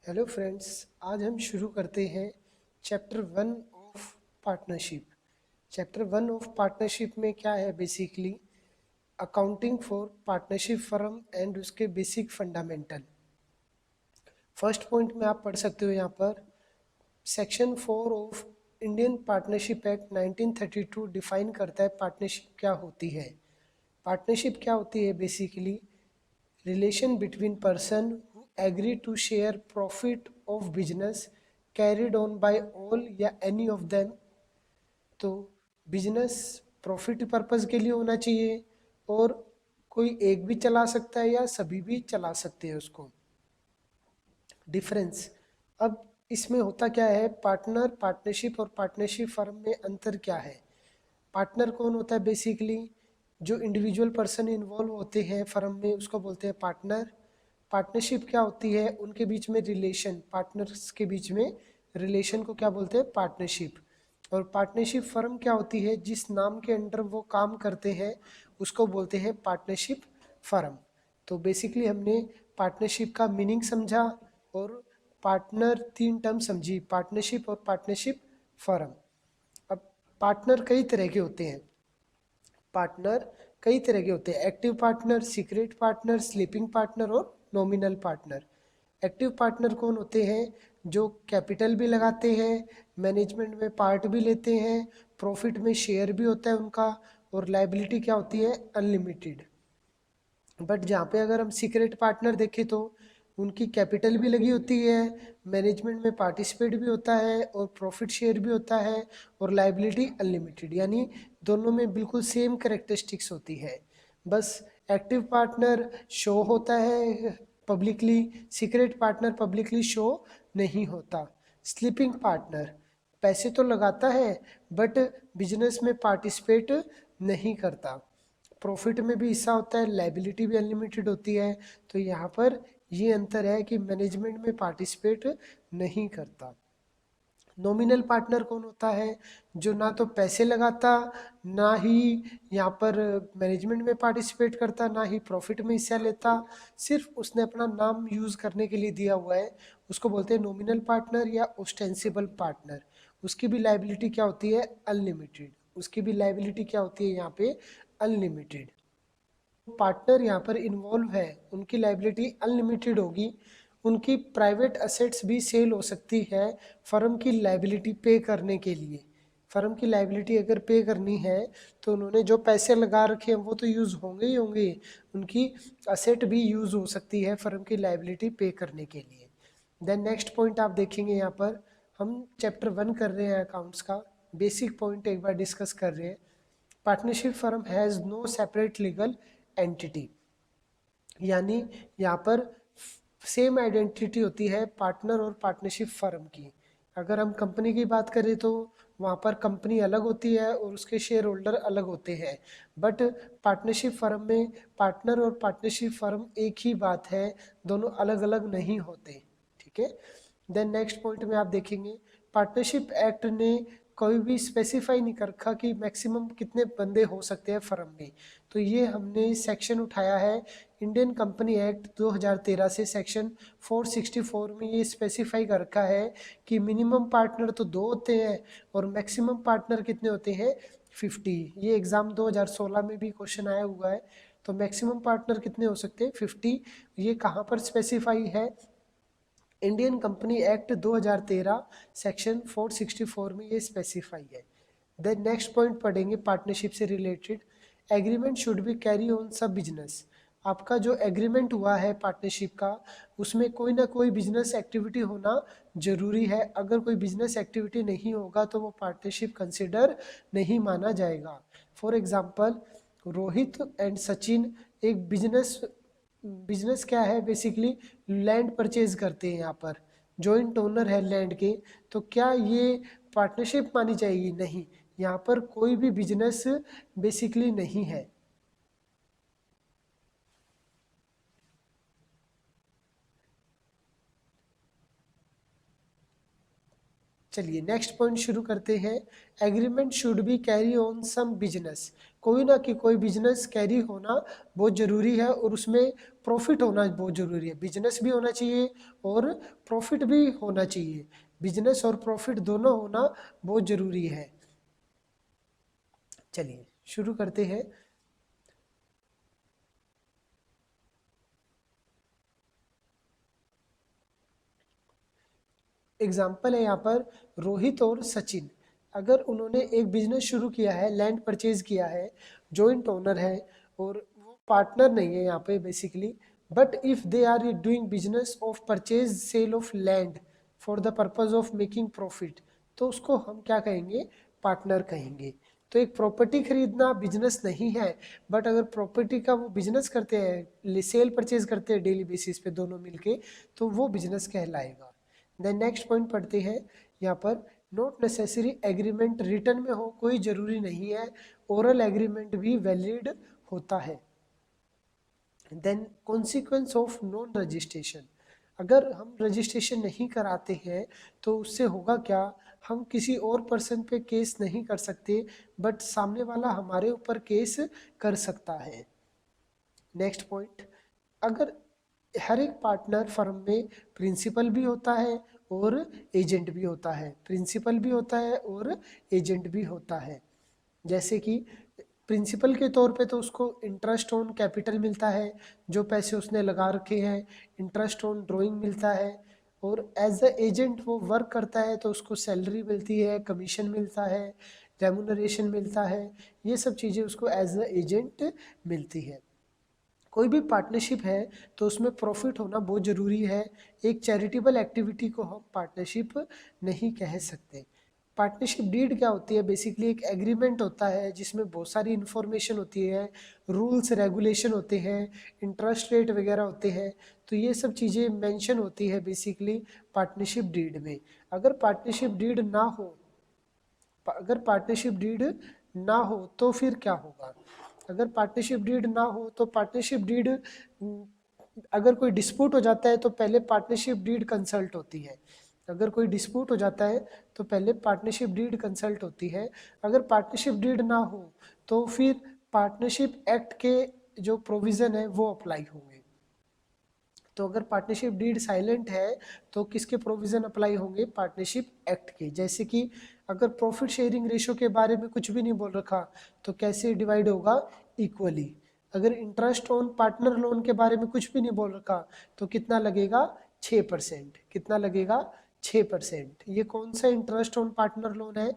Hello friends, आज हम शुरू करते हैं chapter 1 of partnership. Chapter 1 of partnership में क्या है? Basically accounting for partnership firm and उसके बेसिक फंडामेंटल। फर्स्ट पॉइंट में आप पढ़ सकते हो यहाँ पर section 4 of Indian partnership act 1932 define करता है पार्टनरशिप क्या होती है। पार्टनरशिप क्या होती है? Basically relation between person who agree to share profit of business carried on by all या any of them। तो बिजनेस प्रॉफिट पर्पस के लिए होना चाहिए और कोई एक भी चला सकता है या सभी भी चला सकते हैं उसको। डिफरेंस, अब इसमें होता क्या है? पार्टनर, पार्टनरशिप और पार्टनरशिप फर्म में अंतर क्या है? पार्टनर कौन होता है? बेसिकली जो इंडिविजुअल पर्सन इन्वॉल्व होते हैं फर्म में उसको बोलते हैं पार्टनर। पार्टनरशिप क्या होती है? उनके बीच में रिलेशन, पार्टनर्स के बीच में रिलेशन को क्या बोलते हैं? पार्टनरशिप। और पार्टनरशिप फर्म क्या होती है? जिस नाम के अंडर वो काम करते हैं उसको बोलते हैं पार्टनरशिप फर्म। तो बेसिकली हमने पार्टनरशिप का मीनिंग समझा और पार्टनर तीन टर्म समझी, पार्टनरशिप और पार्टनरशिप फर्म। अब पार्टनर कई तरह के होते हैं। पार्टनर कई तरह के होते हैं, active partner, secret partner, sleeping partner और नॉमिनल पार्टनर। एक्टिव पार्टनर कौन होते हैं? जो कैपिटल भी लगाते हैं, मैनेजमेंट में पार्ट भी लेते हैं, प्रॉफिट में शेयर भी होता है उनका, और लाइबिलिटी क्या होती है? अनलिमिटेड। बट जहाँ पे अगर हम सीक्रेट पार्टनर देखें तो उनकी कैपिटल भी लगी होती है, मैनेजमेंट में पार्टिसिपेट भी होता है और प्रॉफिट शेयर भी होता है और लाइबिलिटी अनलिमिटेड, यानी दोनों में बिल्कुल सेम करेक्टरिस्टिक्स होती है। बस एक्टिव पार्टनर शो होता है publicly, secret partner publicly show नहीं होता। स्लीपिंग पार्टनर पैसे तो लगाता है बट बिजनेस में पार्टिसिपेट नहीं करता, प्रॉफिट में भी हिस्सा होता है, लाइबिलिटी भी अनलिमिटेड होती है। तो यहाँ पर ये अंतर है कि मैनेजमेंट में पार्टिसिपेट नहीं करता। नॉमिनल पार्टनर कौन होता है? जो ना तो पैसे लगाता, ना ही यहाँ पर मैनेजमेंट में पार्टिसिपेट करता, ना ही प्रॉफिट में हिस्सा लेता, सिर्फ उसने अपना नाम यूज़ करने के लिए दिया हुआ है, उसको बोलते हैं नॉमिनल पार्टनर या ओस्टेंसिबल पार्टनर। उसकी भी लाइबिलिटी क्या होती है? अनलिमिटेड। उसकी भी लाइबिलिटी क्या होती है यहाँ पे? अनलिमिटेड। पार्टनर यहाँ पर इन्वॉल्व है उनकी लाइबिलिटी अनलिमिटेड होगी। उनकी प्राइवेट असेट्स भी सेल हो सकती है फर्म की लाइबिलिटी पे करने के लिए। फर्म की लाइबिलिटी अगर पे करनी है तो उन्होंने जो पैसे लगा रखे हैं वो तो यूज़ होंगे ही होंगे, उनकी असेट भी यूज़ हो सकती है फर्म की लाइबिलिटी पे करने के लिए। देन नेक्स्ट पॉइंट आप देखेंगे, यहाँ पर हम चैप्टर 1 कर रहे हैं अकाउंट्स का, बेसिक पॉइंट एक बार डिस्कस कर रहे हैं। Partnership firm has no separate legal entity, यानी यहाँ पर सेम आइडेंटिटी होती है पार्टनर और पार्टनरशिप फर्म की। अगर हम कंपनी की बात करें तो वहाँ पर कंपनी अलग होती है और उसके शेयर होल्डर अलग होते हैं। बट पार्टनरशिप फर्म में पार्टनर और पार्टनरशिप फर्म एक ही बात है, दोनों अलग अलग नहीं होते। ठीक है। देन नेक्स्ट पॉइंट में आप देखेंगे पार्टनरशिप एक्ट ने कोई भी स्पेसिफाई नहीं कर रखा कि मैक्सिमम कितने बंदे हो सकते हैं फर्म में। तो ये हमने सेक्शन उठाया है इंडियन कंपनी एक्ट 2013 से, सेक्शन 464 में ये स्पेसिफाई कर रखा है कि मिनिमम पार्टनर तो 2 होते हैं और मैक्सिमम पार्टनर कितने होते हैं? 50। ये एग्ज़ाम 2016 में भी क्वेश्चन आया हुआ है। तो मैक्सिमम पार्टनर कितने हो सकते हैं? 50। ये कहाँ पर स्पेसिफाई है? इंडियन कंपनी एक्ट 2013 सेक्शन 464 में ये स्पेसिफाई है। देन नेक्स्ट पॉइंट पढ़ेंगे पार्टनरशिप से related, agreement should be carry on सब बिजनेस। आपका जो एग्रीमेंट हुआ है पार्टनरशिप का, उसमें कोई ना कोई बिजनेस एक्टिविटी होना जरूरी है। अगर कोई बिजनेस एक्टिविटी नहीं होगा तो वो पार्टनरशिप कंसिडर नहीं माना जाएगा। For example Rohit and Sachin एक बिजनेस, बिजनेस क्या है? बेसिकली लैंड परचेज करते हैं, यहाँ पर जॉइंट ओनर है लैंड के। तो क्या ये पार्टनरशिप मानी जाएगी? नहीं, यहाँ पर कोई भी बिजनेस बेसिकली नहीं है। चलिए नेक्स्ट पॉइंट शुरू करते हैं। Agreement should be carry on some business. कोई ना कि कोई बिजनेस कैरी होना बहुत ज़रूरी है और उसमें प्रॉफिट होना बहुत ज़रूरी है। बिजनेस भी होना चाहिए और प्रॉफिट भी होना चाहिए। बिजनेस और प्रॉफिट दोनों होना बहुत ज़रूरी है। चलिए शुरू करते हैं। एग्जाम्पल है यहाँ पर रोहित और सचिन। अगर उन्होंने एक बिजनेस शुरू किया है, लैंड परचेज किया है, जॉइंट ओनर है और वो पार्टनर नहीं है यहाँ पे basically, but if they are doing business of purchase sale of land for the purpose of making profit, तो उसको हम क्या कहेंगे? पार्टनर कहेंगे। तो एक प्रॉपर्टी खरीदना बिजनेस नहीं है, बट अगर प्रॉपर्टी का वो बिजनेस करते हैं, सेल परचेज करते हैं डेली बेसिस पे दोनों मिलके, तो वो बिजनेस कहलाएगा। देन नेक्स्ट पॉइंट पढ़ते हैं यहाँ पर। नॉट नेसेसरी एग्रीमेंट रिटर्न में हो, कोई ज़रूरी नहीं है, ओरल एग्रीमेंट भी वैलिड होता है। Then consequence of non registration. अगर हम रजिस्ट्रेशन नहीं कराते हैं तो उससे होगा क्या? हम किसी और पर्सन पे केस नहीं कर सकते, बट सामने वाला हमारे ऊपर केस कर सकता है। नेक्स्ट पॉइंट, अगर हर एक पार्टनर फर्म में प्रिंसिपल भी होता है और एजेंट भी होता है, प्रिंसिपल भी होता है और एजेंट भी होता है। जैसे कि प्रिंसिपल के तौर पे तो उसको इंटरेस्ट ऑन कैपिटल मिलता है, जो पैसे उसने लगा रखे हैं, इंटरेस्ट ऑन ड्राइंग मिलता है, और एज अ एजेंट वो वर्क करता है तो उसको सैलरी मिलती है, कमीशन मिलता है, रेमुनरेशन मिलता है। ये सब चीज़ें उसको एज अ एजेंट मिलती है। कोई भी पार्टनरशिप है तो उसमें प्रॉफिट होना बहुत ज़रूरी है। एक चैरिटेबल एक्टिविटी को हम पार्टनरशिप नहीं कह सकते। पार्टनरशिप डीड क्या होती है? बेसिकली एक एग्रीमेंट होता है जिसमें बहुत सारी इन्फॉर्मेशन होती है, रूल्स रेगुलेशन होते हैं, इंटरेस्ट रेट वगैरह होते हैं। तो ये सब चीज़ें मेंशन होती है बेसिकली पार्टनरशिप डीड में। अगर पार्टनरशिप डीड ना हो, अगर पार्टनरशिप डीड ना हो तो फिर क्या होगा? अगर पार्टनरशिप डीड ना हो तो पार्टनरशिप डीड, अगर कोई डिस्प्यूट हो जाता है तो पहले पार्टनरशिप डीड कंसल्ट होती है। अगर कोई डिस्प्यूट हो जाता है तो पहले पार्टनरशिप डीड कंसल्ट होती है। अगर पार्टनरशिप डीड ना हो तो फिर पार्टनरशिप एक्ट के जो प्रोविज़न है वो अप्लाई होंगे। तो अगर पार्टनरशिप डीड साइलेंट है तो किसके प्रोविज़न अप्लाई होंगे? पार्टनरशिप एक्ट के। जैसे कि अगर प्रॉफिट शेयरिंग रेशो के बारे में कुछ भी नहीं बोल रखा तो कैसे डिवाइड होगा? इक्वली। अगर इंटरेस्ट ऑन पार्टनर लोन के बारे में कुछ भी नहीं बोल रखा तो कितना लगेगा? 6%। कितना लगेगा? 6%। ये कौन सा इंटरेस्ट ऑन पार्टनर लोन है?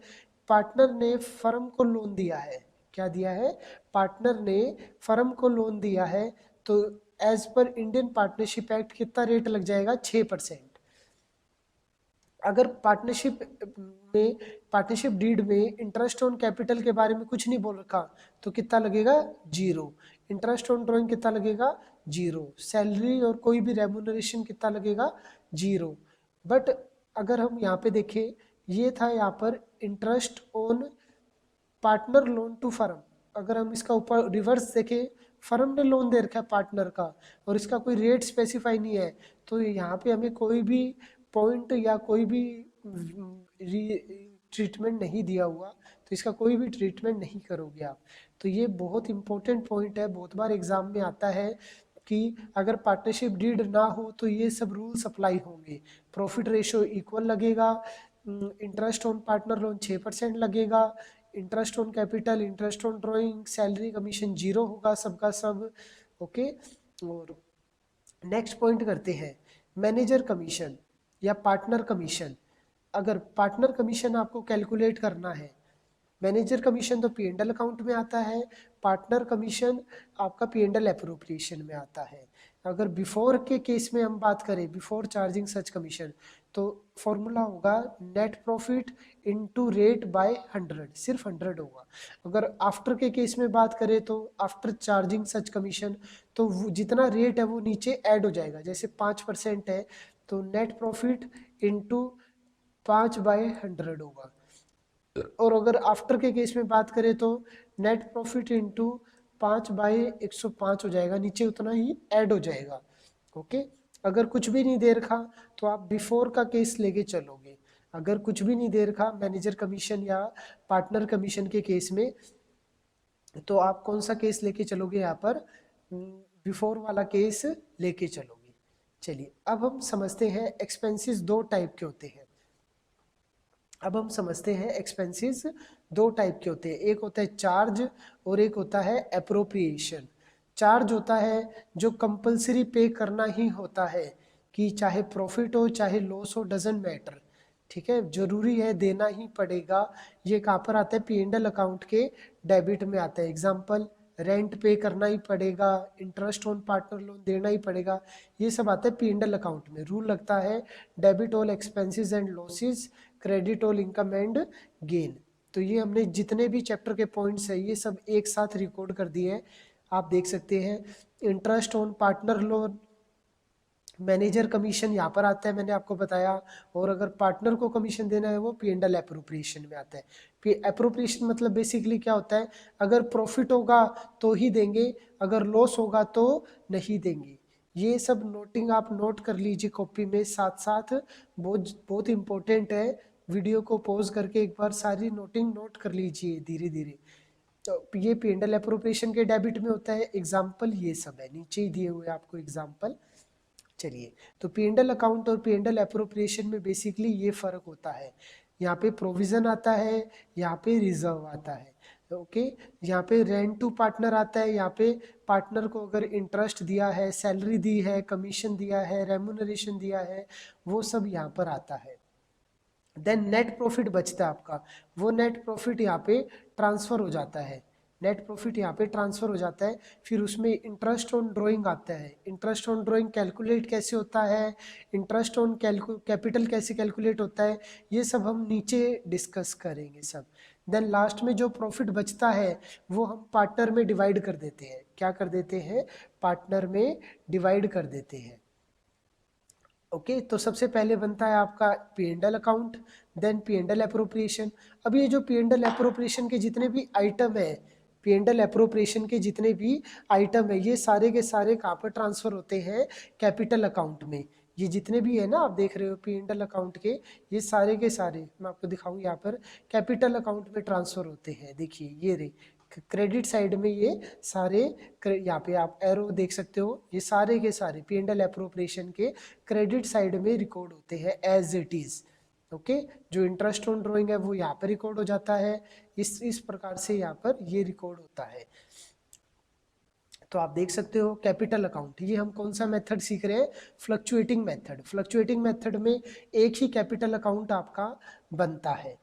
पार्टनर ने फर्म को लोन दिया है। क्या दिया है? पार्टनर ने फर्म को लोन दिया है, तो as per Indian partnership act कितना रेट लग जाएगा? 6%। अगर पार्टनरशिप डीड में इंटरेस्ट ऑन कैपिटल के बारे में कुछ नहीं बोल रखा तो कितना लगेगा? 0। इंटरेस्ट ऑन ड्राइंग कितना लगेगा? 0। सैलरी और कोई भी रेम्यूनरेशन कितना लगेगा? 0। बट अगर हम यहाँ पे देखें, ये था यहाँ पर interest on partner loan to firm. अगर हम इसका ऊपर रिवर्स देखें, फर्म ने लोन दे रखा है पार्टनर का और इसका कोई रेट स्पेसिफाई नहीं है, तो यहाँ पे हमें कोई भी पॉइंट या कोई भी ट्रीटमेंट नहीं दिया हुआ, तो इसका कोई भी ट्रीटमेंट नहीं करोगे आप। तो ये बहुत इंपॉर्टेंट पॉइंट है, बहुत बार एग्जाम में आता है कि अगर पार्टनरशिप डीड ना हो तो ये सब रूल्स अप्लाई होंगे। प्रॉफिट रेशो इक्वल लगेगा, इंटरेस्ट ऑन पार्टनर लोन 6% लगेगा, interest on capital, interest on drawing, salary, commission 0 होगा सबका सब। ओके। और नेक्स्ट पॉइंट करते हैं, मैनेजर कमीशन या पार्टनर कमीशन। अगर पार्टनर कमीशन आपको कैलकुलेट करना है, मैनेजर कमीशन तो P&L अकाउंट में आता है, पार्टनर कमीशन आपका P&L अप्रोप्रिएशन में आता है। अगर बिफोर के केस में हम बात करें, बिफोर चार्जिंग सच कमीशन, तो फॉर्मूला होगा net profit into rate by 100, सिर्फ 100 होगा। अगर आफ्टर के केस में बात करें तो आफ्टर चार्जिंग सच कमीशन, तो जितना रेट है वो नीचे ऐड हो जाएगा। जैसे 5% है तो नेट प्रॉफिट इनटू 5/100 होगा। और अगर आफ्टर के केस में बात करें तो नेट प्रॉफिट इनटू 5/105 हो जाएगा, नीचे उतना ही ऐड हो जाएगा। ओके। अगर कुछ भी नहीं दे रखा तो आप बिफोर का केस लेके चलोगे। अगर कुछ भी नहीं दे रखा मैनेजर कमीशन या पार्टनर कमीशन के केस में, तो आप कौन सा केस लेके चलोगे यहाँ पर, बिफोर वाला केस लेके चलोगे। चलिए अब हम समझते हैं एक्सपेंसेस दो टाइप के होते हैं। अब हम समझते हैं एक्सपेंसेस दो टाइप के होते हैं, एक होता है चार्ज और एक होता है एप्रोप्रिएशन। चार्ज होता है जो कंपलसरी पे करना ही होता है, कि चाहे प्रॉफिट हो चाहे लॉस हो, डजेंट मैटर, ठीक है, जरूरी है, देना ही पड़ेगा। ये कहाँ पर आता है, पी एंड एल अकाउंट के डेबिट में आता है। एग्जाम्पल, रेंट पे करना ही पड़ेगा, इंटरेस्ट ऑन पार्टनर लोन देना ही पड़ेगा, ये सब आता है पी एंड एल अकाउंट में। रूल लगता है debit all expenses and losses, credit all income and gain. तो ये हमने जितने भी चैप्टर के पॉइंट्स है ये सब एक साथ रिकॉर्ड कर दिए हैं, आप देख सकते हैं। Interest on partner loan, manager commission यहाँ पर आता है, मैंने आपको बताया। और अगर पार्टनर को कमीशन देना है वो पी एंड एल एप्रोप्रिएशन में आता है। एप्रोप्रिएशन मतलब बेसिकली क्या होता है, अगर प्रॉफिट होगा तो ही देंगे, अगर लॉस होगा तो नहीं देंगे। ये सब नोटिंग आप नोट कर लीजिए कॉपी में साथ साथ, बहुत बहुत इंपॉर्टेंट है। वीडियो को पॉज करके एक बार सारी नोटिंग नोट कर लीजिए धीरे धीरे। तो ये पी एंड एल एप्रोप्रिएशन के डेबिट में होता है। एग्जाम्पल ये सब है, नीचे ही दिए हुए आपको एग्जाम्पल। चलिए, तो पी एंड एल अकाउंट और पी एंड एल एप्रोप्रिएशन में बेसिकली ये फर्क होता है। यहाँ पे प्रोविजन आता है, यहाँ पे रिजर्व आता है। ओके, यहाँ पे रेंट टू पार्टनर आता है, यहाँ पे पार्टनर को अगर इंटरेस्ट दिया है, सैलरी दी है, कमीशन दिया है, रेम्यूनरेशन दिया है, वो सब यहाँ पर आता है। देन नेट प्रॉफिट बचता है आपका, वो नेट प्रॉफिट यहाँ पे ट्रांसफर हो जाता है, नेट प्रॉफिट यहाँ पे ट्रांसफर हो जाता है। फिर उसमें इंटरेस्ट ऑन ड्राइंग आता है। इंटरेस्ट ऑन ड्राइंग कैलकुलेट कैसे होता है, इंटरेस्ट ऑन कैपिटल कैसे कैलकुलेट होता है, ये सब हम नीचे डिस्कस करेंगे सब। देन लास्ट में जो प्रॉफिट बचता है वो हम पार्टनर में डिवाइड कर देते हैं। क्या कर देते हैं, पार्टनर में डिवाइड कर देते हैं। ओके, तो सबसे पहले बनता है आपका P and L account, then P and L appropriation. अब ये जो पी एंड एल एप्रोप्रिएशन के जितने भी आइटम है, पी एंड एल एप्रोप्रिएशन के जितने भी आइटम है, ये सारे के सारे कहाँ पर ट्रांसफर होते हैं, कैपिटल अकाउंट में। ये जितने भी है ना आप देख रहे हो पी एंड एल अकाउंट के, ये सारे के सारे मैं आपको दिखाऊं यहाँ पर कैपिटल अकाउंट में ट्रांसफर होते हैं। देखिए ये रे क्रेडिट साइड में ये सारे, यहाँ पे आप एरो देख सकते हो, ये सारे के सारे पी एंड एल एप्रोप्रिएशन के क्रेडिट साइड में रिकॉर्ड होते हैं एज इट इज। ओके, जो इंटरेस्ट ऑन ड्राइंग है वो यहाँ पर रिकॉर्ड हो जाता है, इस प्रकार से यहाँ पर ये रिकॉर्ड होता है। तो आप देख सकते हो कैपिटल अकाउंट, ये हम कौन सा मेथड सीख रहे हैं, फ्लक्चुएटिंग मेथड। फ्लक्चुएटिंग मेथड में एक ही कैपिटल अकाउंट आपका बनता है।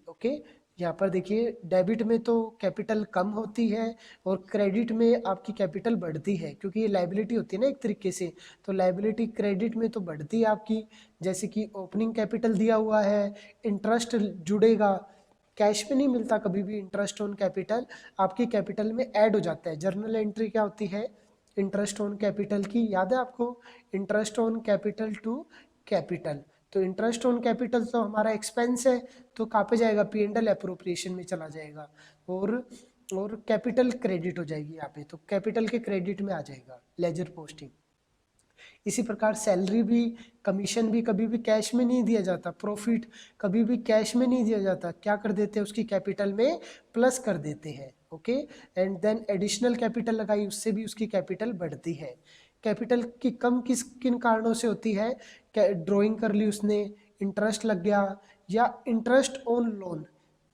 ओके, यहाँ पर देखिए डेबिट में तो कैपिटल कम होती है और क्रेडिट में आपकी कैपिटल बढ़ती है, क्योंकि ये लाइबिलिटी होती है ना एक तरीके से, तो लाइबिलिटी क्रेडिट में तो बढ़ती है आपकी। जैसे कि ओपनिंग कैपिटल दिया हुआ है, इंटरेस्ट जुड़ेगा, कैश में नहीं मिलता कभी भी इंटरेस्ट ऑन कैपिटल, आपकी कैपिटल में ऐड हो जाता है। जर्नल एंट्री क्या होती है, इंटरेस्ट ऑन कैपिटल की, याद है आपको, interest on capital to capital. तो इंटरेस्ट ऑन कैपिटल तो हमारा एक्सपेंस है, तो कहाँ पे जाएगा, पी एंड एल एप्रोप्रिएशन में चला जाएगा, और कैपिटल क्रेडिट हो जाएगी यहाँ पे, तो कैपिटल के क्रेडिट में आ जाएगा लेजर पोस्टिंग। इसी प्रकार सैलरी भी, कमीशन भी कभी भी कैश में नहीं दिया जाता, प्रॉफिट कभी भी कैश में नहीं दिया जाता, क्या कर देते हैं उसकी कैपिटल में प्लस कर देते हैं। Okay, and then additional capital लगाई, उससे भी उसकी कैपिटल बढ़ती है। कैपिटल की कम किन कारणों से होती है, ड्राइंग कर ली उसने, इंटरेस्ट लग गया, या इंटरेस्ट ऑन लोन,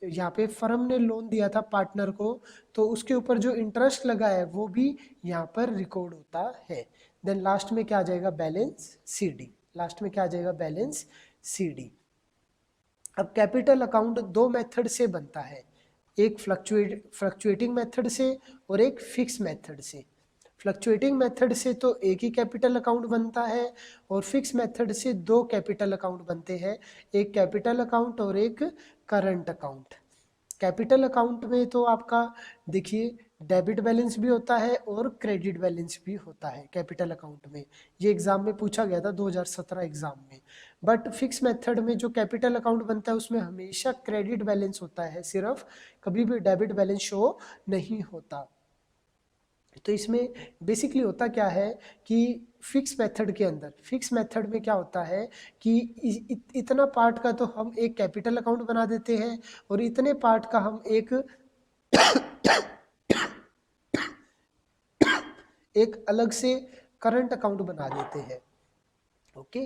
यहाँ पे फर्म ने लोन दिया था पार्टनर को, तो उसके ऊपर जो इंटरेस्ट लगा है वो भी यहाँ पर रिकॉर्ड होता है। देन लास्ट में क्या आ जाएगा, बैलेंस सीडी, लास्ट में क्या आ जाएगा, बैलेंस सीडी। अब कैपिटल अकाउंट दो मेथड से बनता है, एक फ्लक्चुएटिंग मेथड से और एक फिक्स मेथड से। फ्लक्चुएटिंग मेथड से तो एक ही कैपिटल अकाउंट बनता है, और फिक्स मेथड से दो कैपिटल अकाउंट बनते हैं, एक कैपिटल अकाउंट और एक करंट अकाउंट। कैपिटल अकाउंट में तो आपका देखिए डेबिट बैलेंस भी होता है और क्रेडिट बैलेंस भी होता है कैपिटल अकाउंट में, ये एग्जाम में पूछा गया था 2017 एग्जाम में। बट फिक्स मेथड में जो कैपिटल अकाउंट बनता है उसमें हमेशा क्रेडिट बैलेंस होता है सिर्फ, कभी भी डेबिट बैलेंस शो नहीं होता। तो इसमें बेसिकली होता क्या है कि फिक्स मेथड के अंदर, फिक्स मेथड में क्या होता है कि इतना पार्ट का तो हम एक कैपिटल अकाउंट बना देते हैं और इतने पार्ट का हम एक अलग से करंट अकाउंट बना देते हैं। ओके,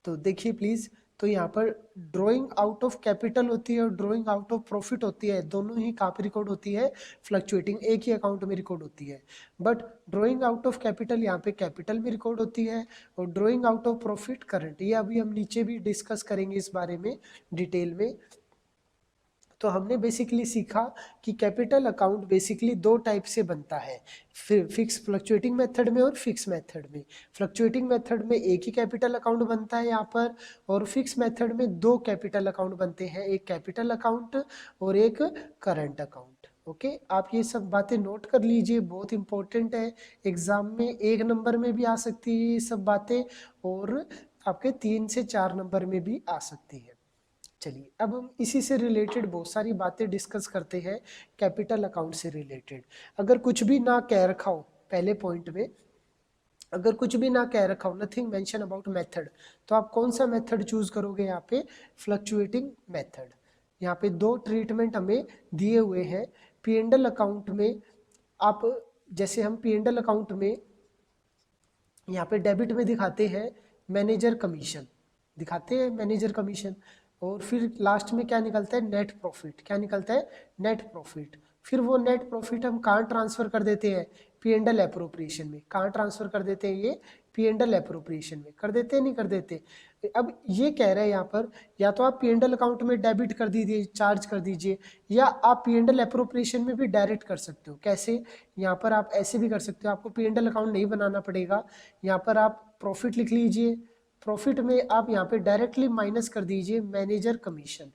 तो देखिए प्लीज, तो यहाँ पर ड्राइंग आउट ऑफ कैपिटल होती है और ड्राइंग आउट ऑफ प्रॉफिट होती है, दोनों ही कहाँ पे रिकॉर्ड होती है, फ्लक्चुएटिंग, एक ही अकाउंट में रिकॉर्ड होती है। But drawing out of capital यहाँ पे कैपिटल में रिकॉर्ड होती है और drawing out of profit current. ये अभी हम नीचे भी डिस्कस करेंगे इस बारे में डिटेल में। तो हमने बेसिकली सीखा कि कैपिटल अकाउंट बेसिकली दो टाइप से बनता है, फिक्स फ्लक्चुएटिंग मेथड में और फिक्स मेथड में। फ्लक्चुएटिंग मेथड में एक ही कैपिटल अकाउंट बनता है यहाँ पर, और फिक्स मेथड में दो कैपिटल अकाउंट बनते हैं, एक कैपिटल अकाउंट और एक करंट अकाउंट। ओके, आप ये सब बातें नोट कर लीजिए, बहुत इंपॉर्टेंट है, एग्जाम में 1 नंबर में भी आ सकती है ये सब बातें और आपके 3 से 4 नंबर में भी आ सकती है। चलिए, अब हम इसी से रिलेटेड बहुत सारी बातें डिस्कस करते हैं, कैपिटल अकाउंट से रिलेटेड। अगर कुछ भी ना कह रखा हो पहले पॉइंट में, अगर कुछ भी ना कह रखा हो, नथिंग मेंशन अबाउट मेथड, तो आप कौन सा मेथड चूज करोगे यहाँ पे, फ्लक्चुएटिंग मेथड। यहाँ पे दो ट्रीटमेंट हमें दिए हुए हैं। पी&एल अकाउंट में आप, जैसे हम पी&एल अकाउंट में यहाँ पे डेबिट में दिखाते हैं मैनेजर कमीशन, दिखाते हैं मैनेजर कमीशन, और फिर लास्ट में क्या निकलता है, नेट प्रॉफिट। क्या निकलता है, नेट प्रॉफिट। फिर वो नेट प्रॉफिट हम कहाँ ट्रांसफर कर देते हैं, पी&एल एप्रोप्रिएशन में। कहाँ ट्रांसफर कर देते हैं, ये पी&एल एप्रोप्रिएशन में कर देते हैं, नहीं कर देते। अब ये कह रहे हैं यहाँ पर, या तो आप पी&एल अकाउंट में डेबिट कर दीजिए, चार्ज कर दीजिए, या आप पी&एल एप्रोप्रिएशन में भी डायरेक्ट कर सकते हो। कैसे, यहाँ पर आप ऐसे भी कर सकते हो, आपको पी&एल अकाउंट नहीं बनाना पड़ेगा। यहाँ पर आप प्रॉफिट लिख लीजिए, प्रॉफिट में आप यहाँ पे डायरेक्टली माइनस कर दीजिए मैनेजर कमीशन,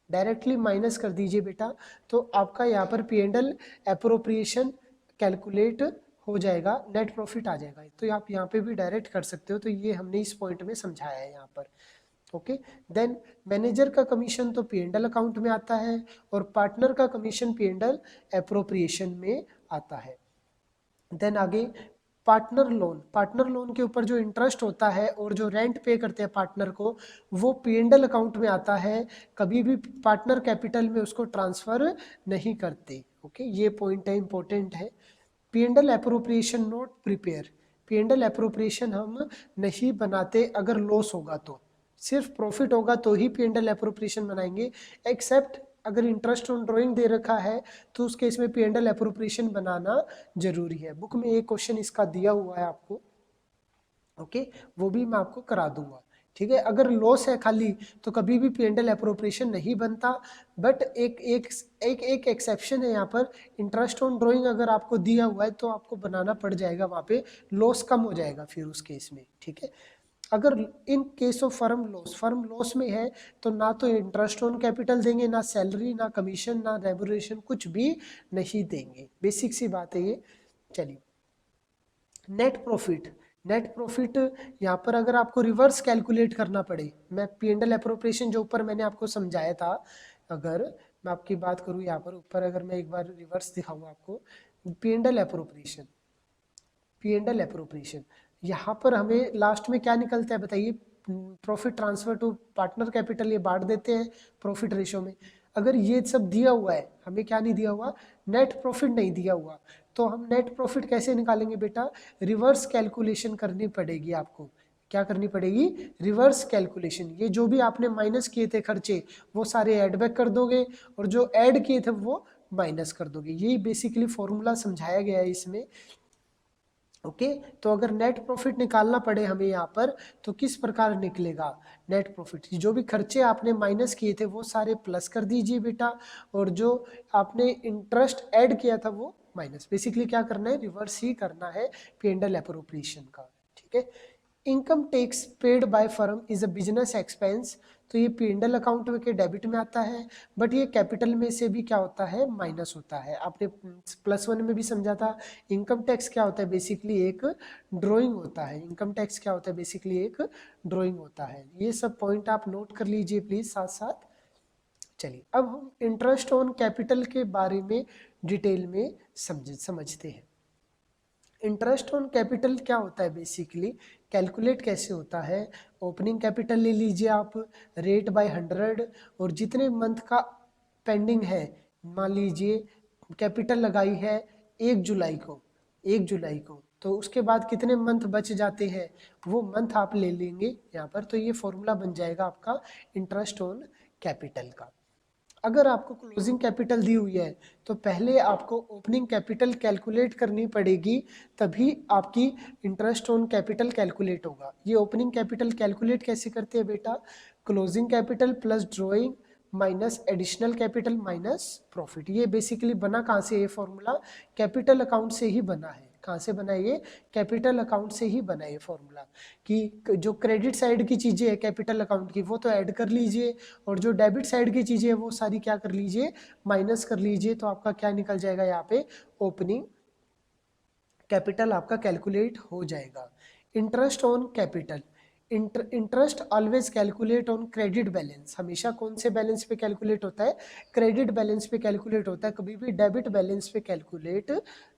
डायरेक्टली माइनस कर दीजिए बेटा, तो आपका यहाँ पर पी&एल एप्रोप्रिएशन कैलकुलेट हो जाएगा, नेट प्रॉफिट आ जाएगा। तो आप यहाँ पे भी डायरेक्ट कर सकते हो, तो ये हमने इस पॉइंट में समझाया है यहाँ पर। ओके, देन मैनेजर का कमीशन तो पी&एल अकाउंट में आता है और पार्टनर का कमीशन पी&एल एप्रोप्रिएशन में आता है। देन आगे पार्टनर लोन, पार्टनर लोन के ऊपर जो इंटरेस्ट होता है और जो रेंट पे करते हैं पार्टनर को, वो पी&एल अकाउंट में आता है, कभी भी पार्टनर कैपिटल में उसको ट्रांसफर नहीं करते। ओके, ये पॉइंट है, इंपॉर्टेंट है। P&L appropriation note prepare, P&L appropriation हम नहीं बनाते अगर लॉस होगा तो, सिर्फ प्रॉफिट होगा तो ही पी&एल एप्रोप्रिएशन बनाएंगे। एक्सेप्ट अगर इंटरेस्ट ऑन ड्राइंग दे रखा है तो उस केस में पी&एल एप्रोप्रिएशन बनाना जरूरी है। बुक में एक क्वेश्चन इसका दिया हुआ है आपको, ओके, वो भी मैं आपको करा दूंगा। ठीक है, अगर लॉस है खाली तो कभी भी पी&एल एप्रोप्रिएशन नहीं बनता। बट एक एक एक एक एक्सेप्शन है यहाँ पर, इंटरेस्ट ऑन ड्राइंग अगर आपको दिया हुआ है तो आपको बनाना पड़ जाएगा, वहाँ पे लॉस कम हो जाएगा फिर उस केस में। ठीक है, अगर in case of firm loss, firm loss में है तो ना तो इंटरेस्ट ऑन कैपिटल देंगे, ना सैलरी, ना कमीशन, ना रेमुनरेशन, कुछ भी नहीं देंगे। बेसिक सी बात है ये। चलिए, नेट प्रॉफिट, नेट प्रॉफिट यहाँ पर अगर आपको रिवर्स कैलकुलेट करना पड़े, मैं पी&एल एप्रोप्रिएशन जो ऊपर मैंने आपको समझाया था, अगर मैं आपकी बात करूँ यहाँ पर ऊपर, अगर मैं एक बार रिवर्स दिखाऊँ आपको, पी&एल एप्रोप्रिएशन, पी&एल एप्रोप्रिएशन, यहाँ पर हमें लास्ट में क्या निकलता है बताइए, profit transfer to partner capital, ये बांट देते हैं प्रॉफिट रेशो में। अगर ये सब दिया हुआ है, हमें क्या नहीं दिया हुआ, नेट प्रॉफिट नहीं दिया हुआ, तो हम नेट प्रॉफिट कैसे निकालेंगे बेटा, रिवर्स कैलकुलेशन करनी पड़ेगी आपको। क्या करनी पड़ेगी, रिवर्स कैलकुलेशन। ये जो भी आपने माइनस किए थे खर्चे, वो सारे ऐड बैक कर दोगे और जो ऐड किए थे वो माइनस कर दोगे। यही बेसिकली फॉर्मूला समझाया गया है इसमें। ओके, तो अगर नेट प्रॉफिट निकालना पड़े हमें यहाँ पर, तो किस प्रकार निकलेगा नेट प्रॉफिट, जो भी खर्चे आपने माइनस किए थे वो सारे प्लस कर दीजिए बेटा, और जो आपने इंटरेस्ट ऐड किया था वो माइनस। बेसिकली क्या करना है, रिवर्स ही करना है पी&एल एप्रोप्रिएशन का। ठीक है, income tax paid by firm is a business expense, तो ये पी&एल अकाउंट में के डेबिट में आता है, बट ये कैपिटल में से भी क्या होता है, माइनस होता है। आपने +1 में भी समझा था, इनकम टैक्स क्या होता है, बेसिकली एक ड्राइंग होता है। इनकम टैक्स क्या होता है, बेसिकली एक ड्राइंग होता है। ये सब पॉइंट आप नोट कर लीजिए प्लीज साथ साथ। चलिए, अब हम इंटरेस्ट ऑन कैपिटल के बारे में डिटेल में समझते हैं। इंटरेस्ट ऑन कैपिटल क्या होता है बेसिकली, कैलकुलेट कैसे होता है। ओपनिंग कैपिटल ले लीजिए आप, रेट बाय 100, और जितने मंथ का पेंडिंग है, मान लीजिए कैपिटल लगाई है 1 जुलाई को, 1 जुलाई को, तो उसके बाद कितने मंथ बच जाते हैं वो मंथ आप ले लेंगे यहाँ पर। तो ये फॉर्मूला बन जाएगा आपका इंटरेस्ट ऑन कैपिटल का। अगर आपको क्लोजिंग कैपिटल दी हुई है तो पहले आपको ओपनिंग कैपिटल कैलकुलेट करनी पड़ेगी, तभी आपकी इंटरेस्ट ऑन कैपिटल कैलकुलेट होगा। ये ओपनिंग कैपिटल कैलकुलेट कैसे करते हैं बेटा, closing capital plus drawing minus additional capital minus profit. ये बेसिकली बना कहाँ से, ये फॉर्मूला कैपिटल अकाउंट से ही बना है। कहाँ से बना है ये, कैपिटल अकाउंट से ही बना है ये फॉर्मूला। कि जो क्रेडिट साइड की चीज़ें है कैपिटल अकाउंट की वो तो ऐड कर लीजिए, और जो डेबिट साइड की चीज़ें है वो सारी क्या कर लीजिए, माइनस कर लीजिए। तो आपका क्या निकल जाएगा यहाँ पे, ओपनिंग कैपिटल आपका कैलकुलेट हो जाएगा। Interest on capital, interest always calculate on credit balance. हमेशा कौन से बैलेंस पे कैलकुलेट होता है, क्रेडिट बैलेंस पे कैलकुलेट होता है, कभी भी डेबिट बैलेंस पे कैलकुलेट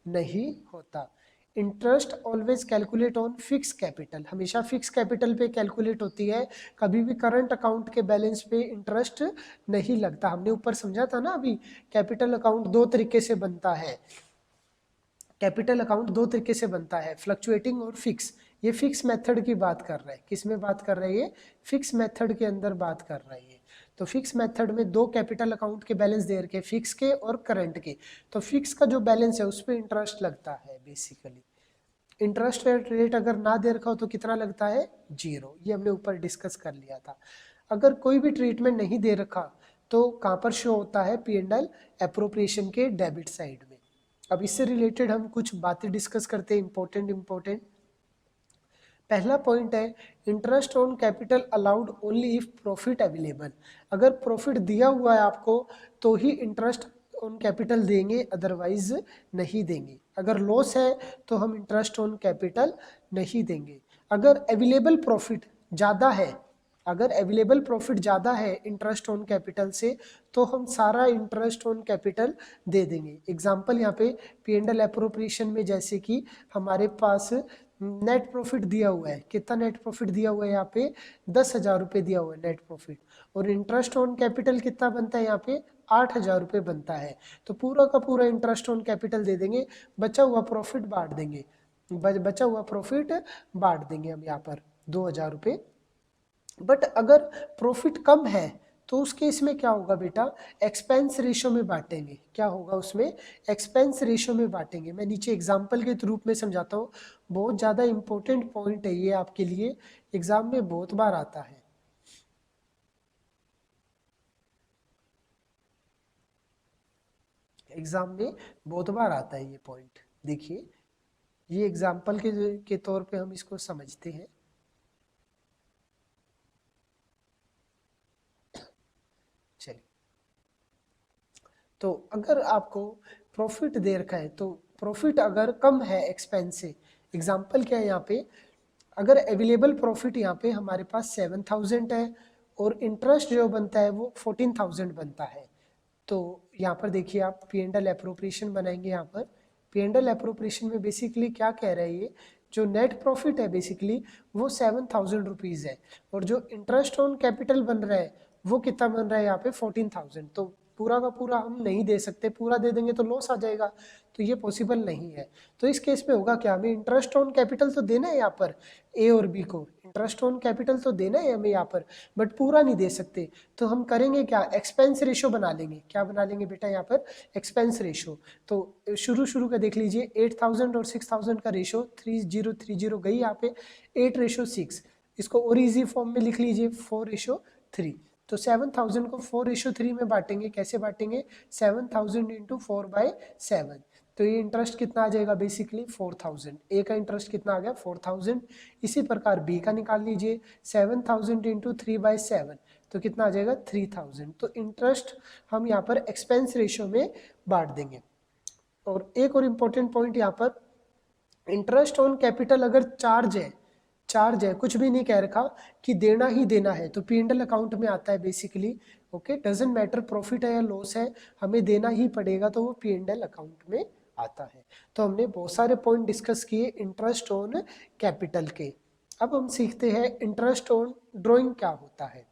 नहीं होता। Interest always calculate on fix capital, हमेशा फिक्स कैपिटल पे कैलकुलेट होती है, कभी भी करंट अकाउंट के बैलेंस पे इंटरेस्ट नहीं लगता। हमने ऊपर समझा था ना अभी, कैपिटल अकाउंट दो तरीके से बनता है, कैपिटल अकाउंट दो तरीके से बनता है, फ्लक्चुएटिंग और फिक्स। ये फिक्स मेथड की बात कर रहा है, किस में बात कर रहा है ये, फिक्स मेथड के अंदर बात कर रहा है ये। तो फिक्स मेथड में दो कैपिटल अकाउंट के बैलेंस दे रखे, फिक्स के और करंट के। तो फिक्स का जो बैलेंस है उस पर इंटरेस्ट लगता है बेसिकली। इंटरेस्ट रेट अगर ना दे रखा हो तो कितना लगता है, 0। ये हमने ऊपर डिस्कस कर लिया था। अगर कोई भी ट्रीटमेंट नहीं दे रखा तो कहाँ पर शो होता है, P&L एप्रोप्रिएशन के डेबिट साइड में। अब इससे रिलेटेड हम कुछ बातें डिस्कस करते हैं, इंपॉर्टेंट। पहला पॉइंट है, interest on capital allowed only if profit available. अगर प्रॉफिट दिया हुआ है आपको तो ही इंटरेस्ट ऑन कैपिटल देंगे, अदरवाइज नहीं देंगे। अगर लॉस है तो हम इंटरेस्ट ऑन कैपिटल नहीं देंगे। अगर अवेलेबल प्रॉफिट ज़्यादा है, अगर अवेलेबल प्रॉफिट ज़्यादा है इंटरेस्ट ऑन कैपिटल से, तो हम सारा इंटरेस्ट ऑन कैपिटल दे देंगे। एग्जांपल यहाँ पे P&L एप्रोप्रिएशन में, जैसे कि हमारे पास नेट प्रॉफिट दिया हुआ है, कितना नेट प्रॉफिट दिया हुआ है यहाँ पे, 10,000 रुपये दिया हुआ है नेट प्रॉफिट, और इंटरेस्ट ऑन कैपिटल कितना बनता है यहाँ पे, 8,000 रुपये बनता है। तो पूरा का पूरा इंटरेस्ट ऑन कैपिटल दे देंगे, बचा हुआ प्रॉफिट बांट देंगे, बचा हुआ प्रॉफिट बांट देंगे हम यहाँ पर 2,000 रुपये। बट अगर प्रॉफिट कम है तो उस केस में क्या होगा बेटा, एक्सपेंस रेशो में बांटेंगे। क्या होगा उसमें, एक्सपेंस रेशो में बांटेंगे। मैं नीचे एग्जांपल के रूप में समझाता हूँ, बहुत ज़्यादा इंपॉर्टेंट पॉइंट है ये आपके लिए, एग्जाम में बहुत बार आता है। एग्जाम में बहुत बार आता है ये पॉइंट। देखिए, ये एग्जाम्पल के तौर पे हम इसको समझते हैं। चलिए, तो अगर आपको प्रॉफिट दे रखा है, तो प्रॉफिट अगर कम है एक्सपेंस से, एग्जाम्पल क्या है यहाँ पे, अगर अवेलेबल प्रॉफिट यहाँ पे हमारे पास 7,000 है और इंटरेस्ट जो बनता है वो 14,000 बनता है। तो यहाँ पर देखिए, आप P&L एप्रोप्रिएशन बनाएंगे। यहाँ पर P&L एप्रोप्रिएशन में बेसिकली क्या कह रहा है ये, जो नेट प्रॉफिट है बेसिकली वो 7,000 रुपीज़ है, और जो इंटरेस्ट ऑन कैपिटल बन रहा है वो कितना बन रहा है यहाँ पे, 14,000। तो पूरा का पूरा हम नहीं दे सकते, पूरा दे देंगे तो लॉस आ जाएगा, तो ये पॉसिबल नहीं है। तो इस केस में होगा क्या, हमें इंटरेस्ट ऑन कैपिटल तो देना है यहाँ पर, ए और बी को इंटरेस्ट ऑन कैपिटल तो देना है हमें यहाँ पर, बट पूरा नहीं दे सकते। तो हम करेंगे क्या, एक्सपेंस रेशो बना लेंगे। क्या बना लेंगे बेटा यहाँ पर, एक्सपेंस रेशो। तो शुरू का देख लीजिए, 8,000 और 6,000 का रेशो 3030 गई यहाँ पे, 8:6। इसको और इजी फॉर्म में लिख लीजिए, 4:3। तो 7,000 को 4:3 में बांटेंगे। कैसे बांटेंगे, 7,000 इंटू 4/7। तो ये इंटरेस्ट कितना आ जाएगा बेसिकली, 4,000। ए का इंटरेस्ट कितना आ गया, 4,000। इसी प्रकार बी का निकाल लीजिए, 7,000 इंटू 3/7, तो कितना आ जाएगा, 3,000। तो इंटरेस्ट हम यहाँ पर एक्सपेंस रेशो में बांट देंगे। और एक और इम्पोर्टेंट पॉइंट यहाँ पर, इंटरेस्ट ऑन कैपिटल अगर चार्ज है, कुछ भी नहीं कह रखा कि देना ही देना है, तो P&L अकाउंट में आता है basically. Okay, doesn't matter profit है या लॉस है, हमें देना ही पड़ेगा, तो वो P&L अकाउंट में आता है। तो हमने बहुत सारे पॉइंट डिस्कस किए इंटरेस्ट ऑन कैपिटल के। अब हम सीखते हैं इंटरेस्ट ऑन ड्राइंग क्या होता है।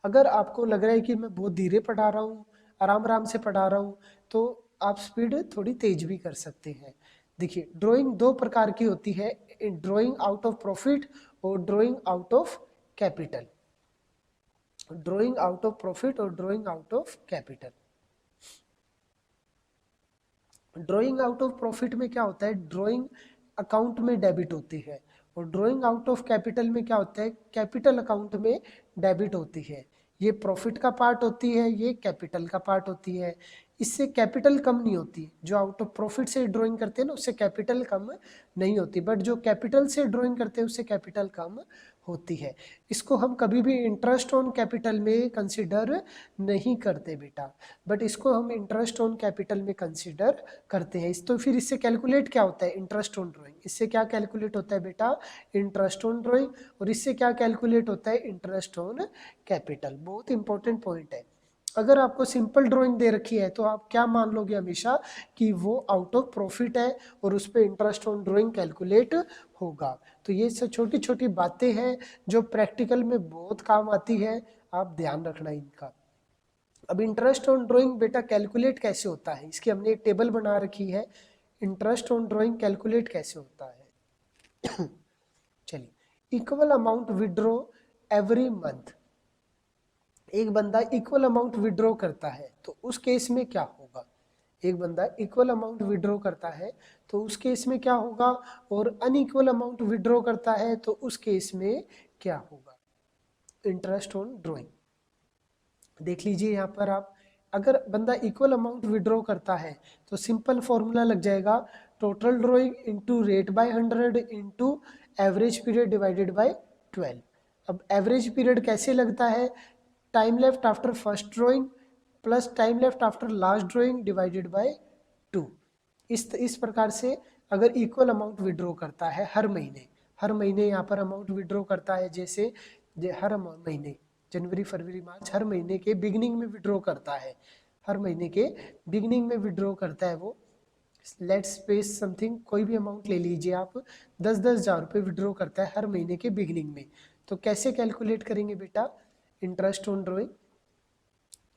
अगर आपको लग रहा है कि मैं बहुत धीरे पढ़ा रहा हूँ, आराम आराम से पढ़ा रहा हूँ, तो आप स्पीड थोड़ी तेज भी कर सकते हैं। देखिए ड्राइंग दो प्रकार की होती है, ड्राइंग आउट ऑफ प्रॉफिट और drawing out of capital. Drawing out of profit और drawing out of capital. Drawing out of profit में क्या होता है, ड्राइंग अकाउंट में डेबिट होती है, और ड्राइंग आउट ऑफ कैपिटल में क्या होता है, कैपिटल अकाउंट में डेबिट होती है। ये प्रॉफिट का पार्ट होती है, ये कैपिटल का पार्ट होती है। इससे कैपिटल कम नहीं होती, जो आउट ऑफ प्रॉफिट से ड्राइंग करते हैं ना उससे कैपिटल कम नहीं होती, बट जो कैपिटल से ड्राइंग करते हैं उससे कैपिटल कम होती है। इसको हम कभी भी इंटरेस्ट ऑन कैपिटल में कंसिडर नहीं करते बेटा, बट इसको हम इंटरेस्ट ऑन कैपिटल में कंसिडर करते हैं। तो फिर इससे कैलकुलेट क्या होता है, इंटरेस्ट ऑन ड्राइंग। इससे क्या कैलकुलेट होता है बेटा, इंटरेस्ट ऑन ड्राइंग। और इससे क्या कैलकुलेट होता है, इंटरेस्ट ऑन कैपिटल। बहुत इंपॉर्टेंट पॉइंट है। अगर आपको सिंपल ड्राइंग दे रखी है तो आप क्या मान लोगे हमेशा कि वो आउट ऑफ प्रॉफिट है और उस पर इंटरेस्ट ऑन ड्राइंग कैलकुलेट होगा। तो ये सब छोटी छोटी बातें हैं जो प्रैक्टिकल में बहुत काम आती है, आप ध्यान रखना इनका। अब इंटरेस्ट ऑन ड्राइंग बेटा कैलकुलेट कैसे होता है, इसकी हमने एक टेबल बना रखी है। इंटरेस्ट ऑन ड्राइंग कैलकुलेट कैसे होता है चलिए, equal amount withdraw every month. एक बंदा इक्वल अमाउंट विड्रॉ करता है तो उस केस में क्या होगा, एक बंदा इक्वल अमाउंट विड्रॉ करता है तो उस केस में क्या होगा, और अनइक्वल अमाउंट विड्रॉ करता है तो उस केस में क्या होगा। इंटरेस्ट ऑन ड्राइंग देख लीजिए यहाँ पर आप, अगर बंदा इक्वल अमाउंट विड्रॉ करता है तो सिंपल फॉर्मूला लग जाएगा, total drawing into rate by 100 into average period divided by 12। अब एवरेज पीरियड कैसे लगता है, time left after first drawing plus time left after last drawing divided by 2। इस प्रकार से अगर इक्वल अमाउंट विड्रॉ करता है हर महीने यहाँ पर अमाउंट विड्रॉ करता है, जैसे हर महीने जनवरी फरवरी मार्च हर महीने के बिगनिंग में विड्रॉ करता है, हर महीने के बिगनिंग में विड्रॉ करता है वो। लेट्स पेस समथिंग, कोई भी अमाउंट ले लीजिए आप, 10,000 रुपये विड्रॉ करता है हर महीने के बिगनिंग में। तो कैसे कैलकुलेट करेंगे बेटा इंटरेस्ट ऑन ड्राइंग।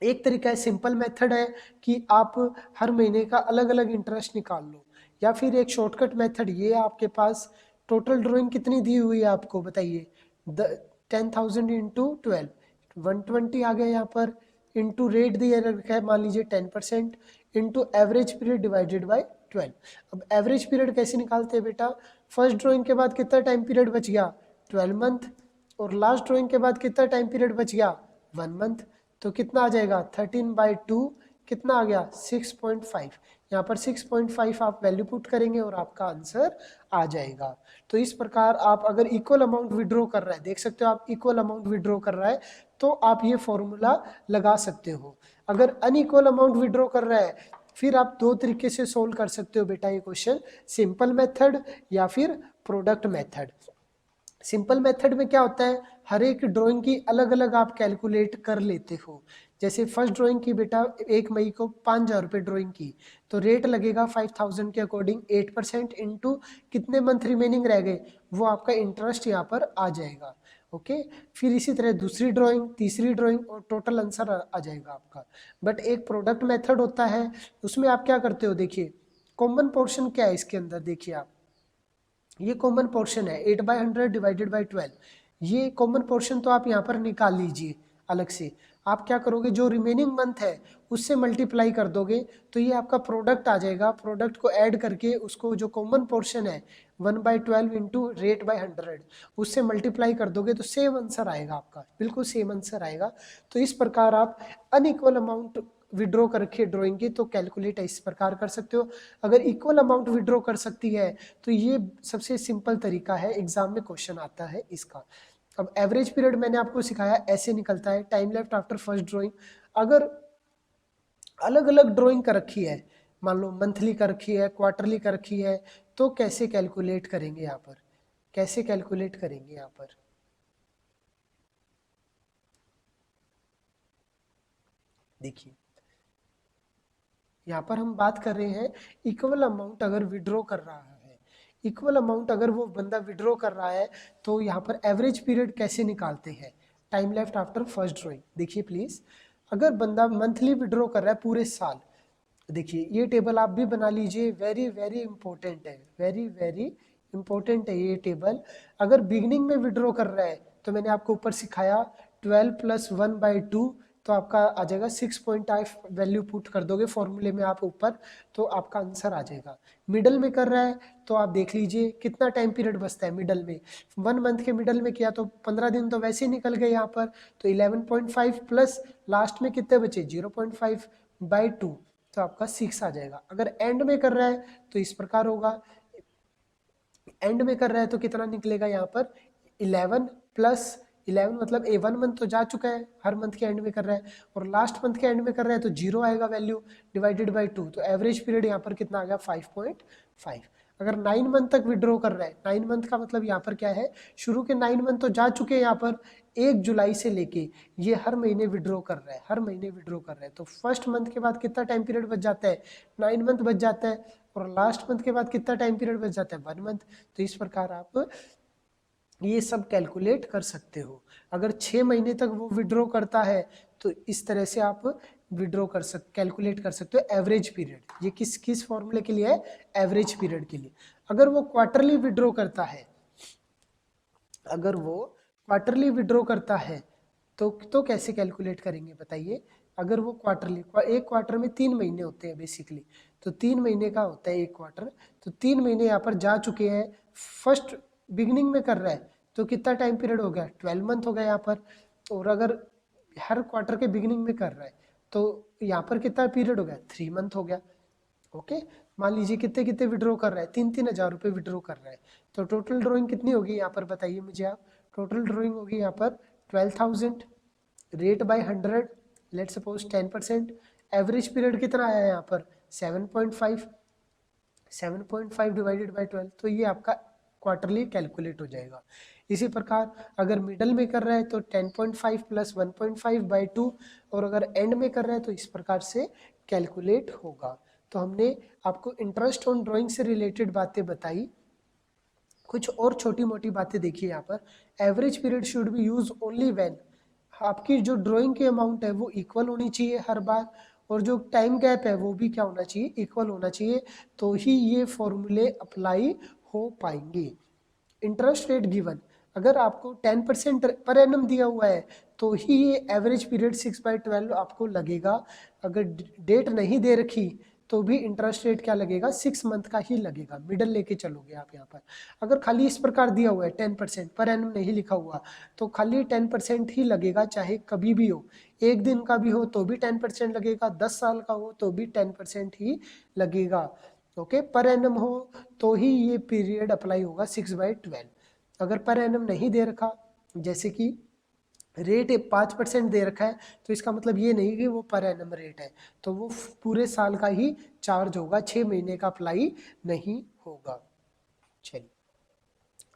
एक तरीका है, सिंपल मेथड है कि आप हर महीने का अलग अलग इंटरेस्ट निकाल लो, या फिर एक शॉर्टकट मेथड ये है आपके पास। टोटल ड्राइंग कितनी दी हुई है आपको बताइए, 10,000 इंटू 12, 120 आ गया यहाँ पर, इंटू रेट दिया रखा है मान लीजिए 10%, into average period divided by 12। अब एवरेज पीरियड कैसे निकालते हैं बेटा, फर्स्ट ड्राइंग के बाद कितना टाइम पीरियड बच गया, 12 मंथ, और लास्ट ड्राइंग के बाद कितना टाइम पीरियड बच गया, 1 मंथ। तो कितना आ जाएगा 13/2, कितना आ गया 6.5। यहाँ पर 6.5 आप वैल्यू पुट करेंगे और आपका आंसर आ जाएगा। तो इस प्रकार आप अगर इक्वल अमाउंट विड्रॉ कर रहा है, देख सकते हो आप इक्वल अमाउंट विड्रॉ कर रहा है तो आप ये फॉर्मूला लगा सकते हो। अगर अनइक्वल अमाउंट विड्रॉ कर रहा है फिर आप दो तरीके से सोल्व कर सकते हो बेटा ये क्वेश्चन, सिंपल मेथड या फिर प्रोडक्ट मेथड। सिंपल मेथड में क्या होता है, हर एक ड्राइंग की अलग अलग आप कैलकुलेट कर लेते हो। जैसे फर्स्ट ड्राइंग की बेटा 1 मई को 5,000 रुपये ड्राइंग की, तो रेट लगेगा 5,000 के अकॉर्डिंग 8% इंटू कितने मंथ रिमेनिंग रह गए, वो आपका इंटरेस्ट यहाँ पर आ जाएगा। ओके, फिर इसी तरह दूसरी ड्राइंग, तीसरी ड्राइंग, और टोटल आंसर आ जाएगा आपका। बट एक प्रोडक्ट मेथड होता है, उसमें आप क्या करते हो, देखिए कॉमन पोर्शन क्या है इसके अंदर, देखिए आप ये कॉमन पोर्शन है 8/100 डिवाइडेड बाई 12। ये कॉमन पोर्शन तो आप यहाँ पर निकाल लीजिए अलग से। आप क्या करोगे, जो रिमेनिंग मंथ है उससे मल्टीप्लाई कर दोगे तो ये आपका प्रोडक्ट आ जाएगा। प्रोडक्ट को ऐड करके उसको जो कॉमन पोर्शन है 1/12 इंटू रेट बाई 100 उससे मल्टीप्लाई कर दोगे तो सेम आंसर आएगा आपका, बिल्कुल सेम आंसर आएगा। तो इस प्रकार आप अनइक्वल अमाउंट विड्रॉ कर रखिए ड्राइंग की तो कैलकुलेट इस प्रकार कर सकते हो। अगर इक्वल अमाउंट विड्रॉ कर सकती है तो ये सबसे सिंपल तरीका है, एग्जाम में क्वेश्चन आता है इसका। अब एवरेज पीरियड मैंने आपको सिखाया ऐसे निकलता है, time left after first drawing. अगर अलग अलग ड्राइंग कर रखी है, मान लो मंथली कर रखी है, क्वार्टरली कर रखी है, तो कैसे कैलकुलेट करेंगे यहाँ पर, कैसे कैलकुलेट करेंगे यहाँ पर। देखिए यहाँ पर हम बात कर रहे हैं इक्वल अमाउंट अगर विड्रॉ कर रहा है, इक्वल अमाउंट अगर वो बंदा विड्रॉ कर रहा है तो यहाँ पर एवरेज पीरियड कैसे निकालते हैं। Time left after first drawing देखिए प्लीज। अगर बंदा मंथली विड्रॉ कर रहा है पूरे साल, देखिए ये टेबल आप भी बना लीजिए, वेरी वेरी इंपॉर्टेंट है, वेरी वेरी इंपॉर्टेंट है ये टेबल। अगर बिगनिंग में विड्रॉ कर रहा है तो मैंने आपको ऊपर सिखाया 12 + 1/2, तो आपका आ जाएगा 6.5 वैल्यू पुट कर दोगे फॉर्मूले में आप ऊपर, तो आपका आंसर आ जाएगा। मिडल में कर रहा है तो आप देख लीजिए कितना टाइम पीरियड बचता है मिडल में। 1 मंथ के मिडल में किया तो 15 दिन तो वैसे ही निकल गए यहाँ पर, तो 11.5 प्लस लास्ट में कितने बचे 0.5/2, तो आपका 6 आ जाएगा। अगर एंड में कर रहा है तो इस प्रकार होगा, एंड में कर रहा है तो कितना निकलेगा यहाँ पर 11 + 11 मतलब 1 मंथ तो जा चुका है, हर मंथ के एंड में कर रहा है, और लास्ट मंथ के एंड में कर रहा है तो 0 आएगा वैल्यू डिवाइडेड बाई 2, तो एवरेज पीरियड यहाँ पर कितना आ गया 5.5। अगर 9 मंथ तक विड्रॉ कर रहा है, 9 मंथ का मतलब यहाँ पर क्या है, शुरू के 9 मंथ तो जा चुके हैं यहाँ पर, 1 जुलाई से लेके ये हर महीने विड्रॉ कर रहा है, हर महीने विड्रॉ कर रहा है, तो फर्स्ट मंथ के बाद कितना टाइम पीरियड बच जाता है 9 मंथ बच जाता है, और लास्ट मंथ के बाद कितना टाइम पीरियड बच जाता है 1 मंथ। तो इस प्रकार आप ये सब कैलकुलेट कर सकते हो। अगर 6 महीने तक वो विड्रॉ करता है तो इस तरह से आप विड्रॉ कर सकते, कैलकुलेट कर सकते हो एवरेज पीरियड। ये किस फॉर्मूले के लिए है, एवरेज पीरियड के लिए। अगर वो क्वार्टरली विड्रॉ करता है, अगर वो क्वार्टरली विड्रॉ करता है तो कैसे कैलकुलेट करेंगे बताइए। अगर वो क्वार्टरली, एक क्वार्टर में 3 महीने होते हैं बेसिकली, तो 3 महीने का होता है एक क्वार्टर, तो 3 महीने यहाँ पर जा चुके हैं, फर्स्ट बिगनिंग में कर रहा है तो कितना टाइम पीरियड हो गया 12 मंथ हो गया यहाँ पर, और अगर हर क्वार्टर के बिगनिंग में कर रहा है तो यहाँ पर कितना पीरियड हो गया 3 मंथ हो गया। ओके, मान लीजिए कितने कितने विड्रॉ कर रहा है, 3-3 हज़ार रुपये विड्रॉ कर रहा है, तो टोटल ड्रॉइंग कितनी होगी यहाँ पर बताइए मुझे आप। टोटल ड्रॉइंग होगी यहाँ पर 12,000, rate by 100, let suppose 10%, average period कितना आया है यहाँ पर 7.5, 7.5 डिवाइडेड बाय 12, तो ये आपका क्वार्टरली कैलकुलेट हो जाएगा। इसी प्रकार अगर मिडल में कर रहा है तो 10.5 + 1.5/2, और अगर एंड में कर रहा है तो इस प्रकार से कैलकुलेट होगा। तो हमने आपको इंटरेस्ट ऑन ड्राइंग से रिलेटेड बातें बताई। कुछ और छोटी मोटी बातें देखिए यहाँ पर, average period should be use only when, आपकी जो ड्राइंग की अमाउंट है वो इक्वल होनी चाहिए हर बार, और जो टाइम गैप है वो भी क्या होना चाहिए, इक्वल होना चाहिए, तो ही ये फॉर्मूले अप्लाई हो पाएंगे। इंटरेस्ट रेट गिवन, अगर आपको 10% पर एनम दिया हुआ है तो ही ये एवरेज पीरियड 6/12 आपको लगेगा। अगर डेट नहीं दे रखी तो भी इंटरेस्ट रेट क्या लगेगा 6 मंथ का ही लगेगा, मिडल लेके चलोगे आप यहाँ पर। अगर खाली इस प्रकार दिया हुआ है 10% पर एनम नहीं लिखा हुआ तो खाली 10% ही लगेगा, चाहे कभी भी हो, एक दिन का भी हो तो भी 10% लगेगा, 10 साल का हो तो भी 10% ही लगेगा। ओके, पर एनम हो तो ही ये पीरियड अप्लाई होगा 6/12। अगर पर एनम नहीं दे रखा, जैसे कि रेट 5% दे रखा है, तो इसका मतलब ये नहीं कि वो पर एनम रेट है, तो वो पूरे साल का ही चार्ज होगा, 6 महीने का अप्लाई नहीं होगा। चलिए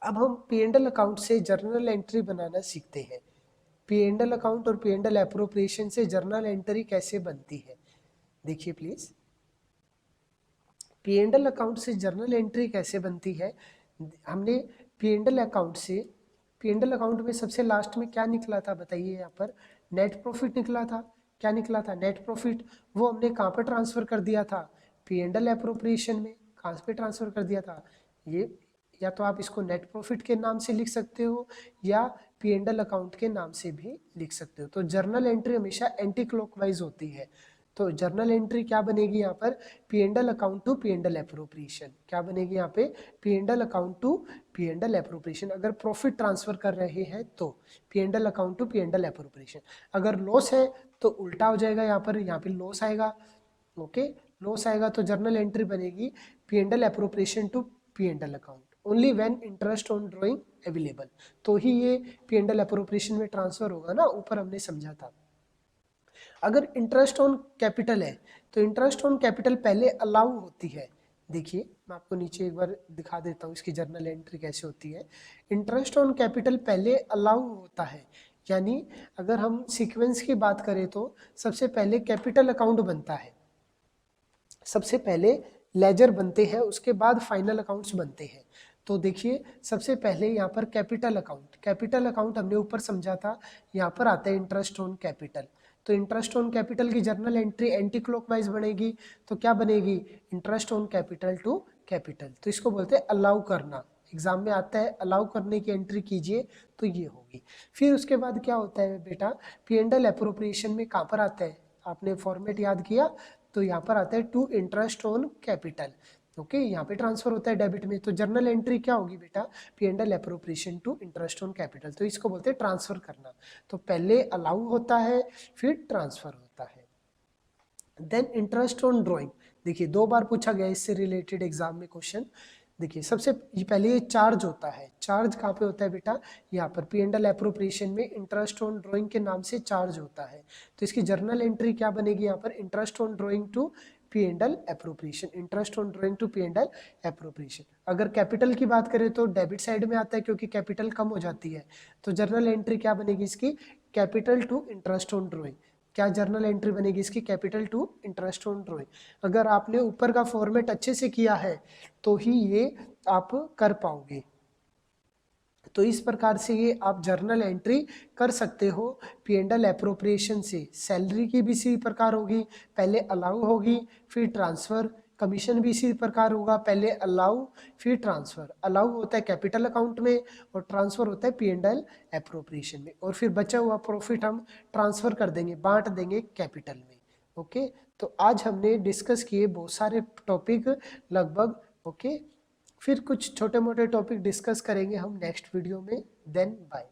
अब हम P&L अकाउंट से जर्नल एंट्री बनाना सीखते हैं। P&L अकाउंट और P&L एप्रोप्रिएशन से जर्नल एंट्री कैसे बनती है, देखिए प्लीज। P&L अकाउंट से जर्नल एंट्री कैसे बनती है, हमने P&L अकाउंट से, P&L अकाउंट में सबसे लास्ट में क्या निकला था बताइए, यहाँ पर नेट प्रॉफिट निकला था। क्या निकला था, नेट प्रॉफिट, वो हमने कहाँ पर ट्रांसफर कर दिया था, P&L एप्रोप्रिएशन में। कहाँ पे ट्रांसफर कर दिया था, ये या तो आप इसको नेट प्रॉफिट के नाम से लिख सकते हो या P&L अकाउंट के नाम से भी लिख सकते हो। तो जर्नल एंट्री हमेशा एंटी क्लॉकवाइज होती है, तो जर्नल एंट्री क्या बनेगी यहाँ पर, P&L account to P&L appropriation. क्या बनेगी यहाँ पे, P&L account to P&L appropriation. अगर प्रॉफिट ट्रांसफर कर रहे हैं तो P&L account to P&L appropriation. अगर लॉस है तो उल्टा हो जाएगा, यहाँ पे लॉस आएगा। ओके, लॉस आएगा तो जर्नल एंट्री बनेगी P&L appropriation to P&L account only when interest on drawing available, तो ही ये P&L एप्रोप्रिएशन में ट्रांसफर होगा ना, ऊपर हमने समझा था। अगर इंटरेस्ट ऑन कैपिटल है तो इंटरेस्ट ऑन कैपिटल पहले अलाउ होती है। देखिए मैं आपको नीचे एक बार दिखा देता हूँ इसकी जर्नल एंट्री कैसे होती है। इंटरेस्ट ऑन कैपिटल पहले अलाउ होता है, यानी अगर हम सीक्वेंस की बात करें तो सबसे पहले कैपिटल अकाउंट बनता है। सबसे पहले लेजर बनते हैं, उसके बाद फाइनल अकाउंट्स बनते हैं। तो देखिए सबसे पहले यहाँ पर कैपिटल अकाउंट, कैपिटल अकाउंट हमने ऊपर समझा था, यहाँ पर आता है इंटरेस्ट ऑन कैपिटल। तो इंटरेस्ट ऑन कैपिटल की जर्नल एंट्री एंटी क्लॉकवाइज बनेगी, तो क्या बनेगी, interest on capital to capital. तो इसको बोलते हैं अलाउ करना, एग्जाम में आता है अलाउ करने की एंट्री कीजिए, तो ये होगी। फिर उसके बाद क्या होता है बेटा, पी एंड एल अप्रोप्रिएशन में कहाँ पर आता है, आपने फॉर्मेट याद किया, तो यहाँ पर आता है to interest on capital. Okay, यहाँ पे ट्रांसफर होता है डेबिट में, तो जर्नल एंट्री क्या होगी बेटा, P and L appropriation to interest on capital. तो इसको बोलते हैं ट्रांसफर करना। तो पहले अलाउ होता है, फिर ट्रांसफर होता है। देन इंटरेस्ट ऑन ड्राइंग, देखिए 2 बार पूछा गया इससे रिलेटेड एग्जाम में क्वेश्चन। देखिए सबसे पहले ये चार्ज होता है, चार्ज कहाँ पे होता है बेटा, यहाँ पर पी एंड एल एप्रोप्रिएशन में इंटरेस्ट ऑन ड्राइंग के नाम से चार्ज होता है। तो इसकी जर्नल एंट्री क्या बनेगी, यहाँ पर interest on drawing to P and L appropriation, interest on drawing to P and L appropriation. अगर कैपिटल की बात करें तो डेबिट साइड में आता है, क्योंकि कैपिटल कम हो जाती है। तो जर्नल एंट्री क्या बनेगी इसकी, capital to interest on drawing. क्या जर्नल एंट्री बनेगी इसकी, capital to interest on drawing. अगर आपने ऊपर का फॉर्मेट अच्छे से किया है तो ही ये आप कर पाओगे। तो इस प्रकार से ये आप जर्नल एंट्री कर सकते हो पी एंड एल एप्रोप्रिएशन से। सैलरी की भी इसी प्रकार होगी, पहले अलाउ होगी फिर ट्रांसफर। कमीशन भी इसी प्रकार होगा, पहले अलाउ फिर ट्रांसफर। अलाउ होता है कैपिटल अकाउंट में और ट्रांसफर होता है पी एंड एल एप्रोप्रिएशन में, और फिर बचा हुआ प्रॉफिट हम ट्रांसफर कर देंगे, बांट देंगे कैपिटल में। ओके, तो आज हमने डिस्कस किए बहुत सारे टॉपिक लगभग। ओके, फिर कुछ छोटे मोटे टॉपिक डिस्कस करेंगे हम नेक्स्ट वीडियो में। Then bye.